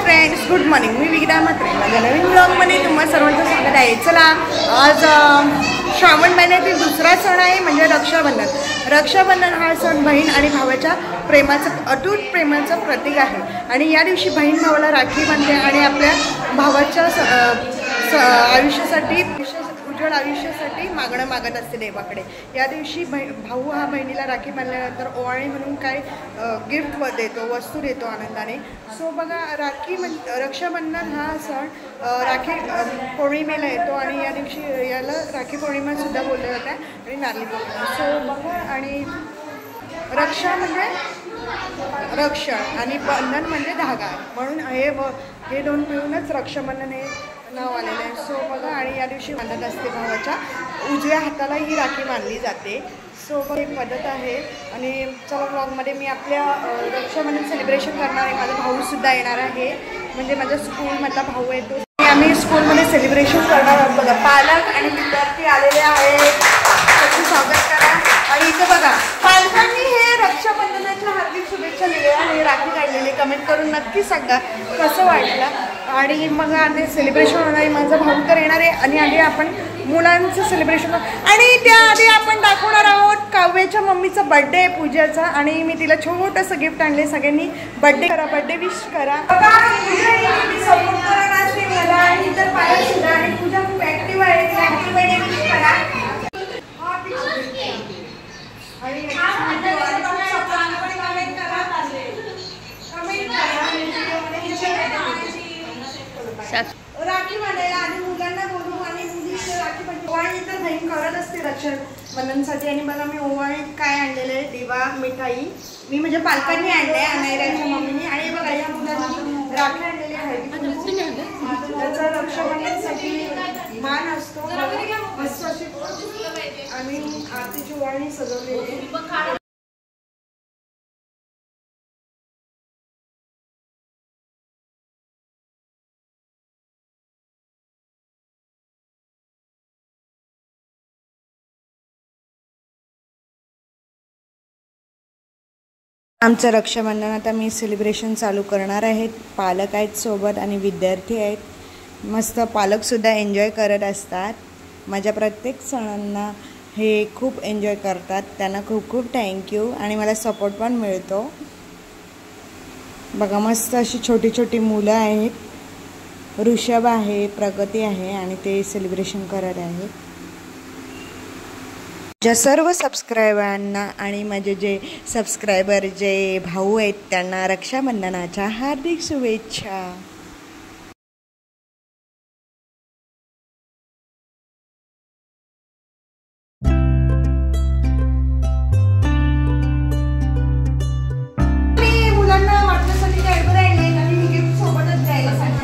Friends, good morning. मी विगीता म्हात्रे. माझ्या नवीन ब्लॉगमध्ये तुम्हा सर्वांचं स्वागत आहे. चला, आज श्रावण महिन्यातील दुसरा सण आहे म्हणजे रक्षाबंधन. रक्षाबंधन हा सण बहीण आणि भावाच्या प्रेमाचं, अतूट प्रेमाचं प्रतीक आहे. आणि या दिवशी बहीण भावाला राखी बांधते आणि आपल्या भावाच्या आयुष्यासाठी, उज्ज्वल आयुष्यासाठी मागणं मागत असते देवाकडे. या दिवशी भाऊ हा बहिणीला राखी बांधल्यानंतर ओवाळणी म्हणून काय गिफ्ट देतो, वस्तू देतो आनंदाने. सो बघा, रक्षाबंधन हा सण राखी पौर्णिमेला येतो आणि या दिवशी याला राखी पौर्णिमासुद्धा बोललं जातं आणि नारळी पौर्णिमा. सो बघा, आणि रक्षा म्हणजे रक्षण आणि बंधन म्हणजे धागा, म्हणून हे दोन मिळूनच रक्षाबंधन हे नाव आलेलं आहे. सो बघा, आणि या दिवशी बांधत असते भावाच्या उजव्या हाताला ही राखी बांधली जाते. सो बघा, एक पद्धत आहे. आणि चला, ब्लॉगमध्ये मी आपल्या रक्षाबंधन सेलिब्रेशन करणार आहे. माझा भाऊसुद्धा येणार आहे, म्हणजे माझ्या स्कूलमधला भाऊ येतो. आम्ही स्कूलमध्ये सेलिब्रेशन करणार आहोत. बघा, पालक आणि विद्यार्थी आलेले आहेत, त्याचं स्वागत करा. आणि इथं बघा, पालकांनी हे रक्षाबंधनाच्या हार्दिक शुभेच्छा लिहिल्या आणि राखी काढलेली. कमेंट करून नक्की सांगा कसं वाटलं. आणि मग आधी सेलिब्रेशन होणार आहे. माझा भाऊ तर येणार आहे आणि आधी आपण मुलांचं सेलिब्रेशन, आणि त्याआधी आपण दाखवणार आहोत काव्याच्या मम्मीचा बड्डे आहे, पूजाचा. आणि मी तिला छोटंसं गिफ्ट आणले. सगळ्यांनी बड्डे करा, बड्डे विश करा. सपोर्ट करा मला. आणि इतर पाहिजे आणि पूजा खूप ॲक्टिव्ह आहे, तिला हॅपी बड्डे विश करा. राखी बांधायला आधी मुलांना बोलू आणि मुली राखी ओवाळणी तर बहीण करत असते रक्षाबंधनसाठी. आणि बघा, मी ओवाळणीत काय आणलेलं आहे, दिवा, मिठाई. मी म्हणजे पालकांनी आणले, अनायराच्या मम्मीने. आणि बघा, या मुलांनी राखी आणलेली आहे. त्याचा रक्षाबंधनसाठी मान असतो मस्त अशी. आणि आरतीची ओवाळणी सजवलेली. आमचं रक्षाबंधन आता मी सेलिब्रेशन चालू करणार आहेत. पालक आहेत सोबत आणि विद्यार्थी आहेत. मस्त पालकसुद्धा एन्जॉय करत असतात. माझ्या प्रत्येक सणांना हे खूप एन्जॉय करतात. त्यांना खूप खूप थँक्यू. आणि मला सपोर्ट पण मिळतो. बघा, मस्त अशी छोटी छोटी मुलं आहेत. ऋषभ आहे, प्रगती आहे आणि ते सेलिब्रेशन करत आहेत. ज्या सर्व सबस्क्रायबरांना आणि माझे जे सबस्क्रायबर जे भाऊ आहेत त्यांना रक्षाबंधनाच्या हार्दिक शुभेच्छा. मी मुलांना वाटण्यासाठी कॅडबरी आणले आणि मी गिफ्ट सोबतच द्यायला सांगते.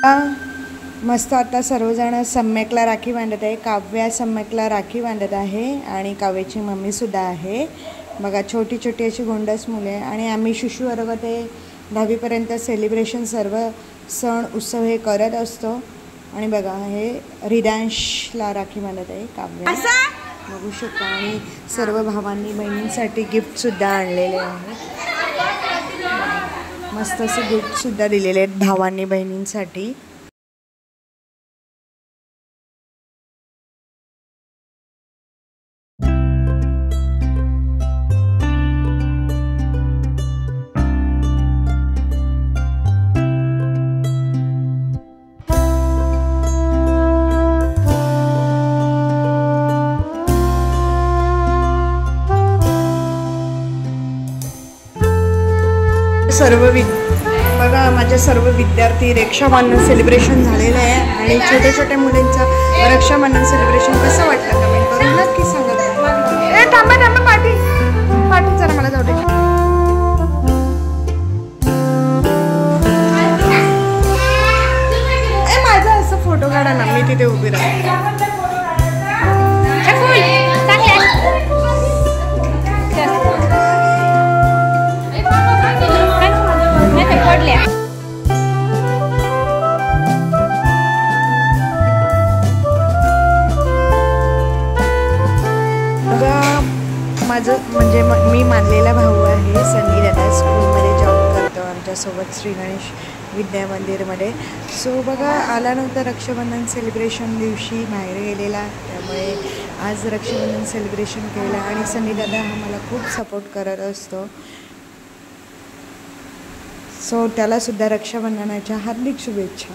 मस्त आता सर्वजण सम्यकला राखी बांधत आहे. काव्या सम्यकला राखी बांधत आहे आणि काव्याची मम्मीसुद्धा आहे. बघा छोटी छोटी अशी गोंडस मुले आहे आणि आम्ही शिशु वर्ग ते 10वीपर्यंत सेलिब्रेशन सर्व सण उत्सव हे करत असतो. आणि बघा हे हृदयांशला राखी बांधत आहे काव्या, बघू शकता. आणि सर्व भावांनी बहिणींसाठी गिफ्टसुद्धा आणलेले आहे. मस्त असे गिफ्टसुद्धा दिलेले आहेत भावांनी बहिणींसाठी. बघा माझे सर्व विद्यार्थी रक्षाबंधन सेलिब्रेशन झालेलं आहे आणि छोट्या छोट्या मुलींचं रक्षाबंधन सेलिब्रेशन कसं वाटलं कमेंट करून नक्की सांगा. ए थांबा थांबा पाठी जरा मला जाऊ दे. ए माझा असं फोटो काढा ना, मी तिथे उभी राहते. माझं म्हणजे मी मानलेला भाऊ आहे सनी दादा, स्कूलमध्ये जॉब करतो आमच्यासोबत श्री गणेश विद्या मंदिरमध्ये. सो बघा आल्यानंतर रक्षाबंधन सेलिब्रेशन दिवशी बाहेर गेलेला, त्यामुळे आज रक्षाबंधन सेलिब्रेशन केलं आणि सनी दादा हा मला खूप सपोर्ट करत असतो. सो त्यालासुद्धा रक्षाबंधनाच्या हार्दिक शुभेच्छा.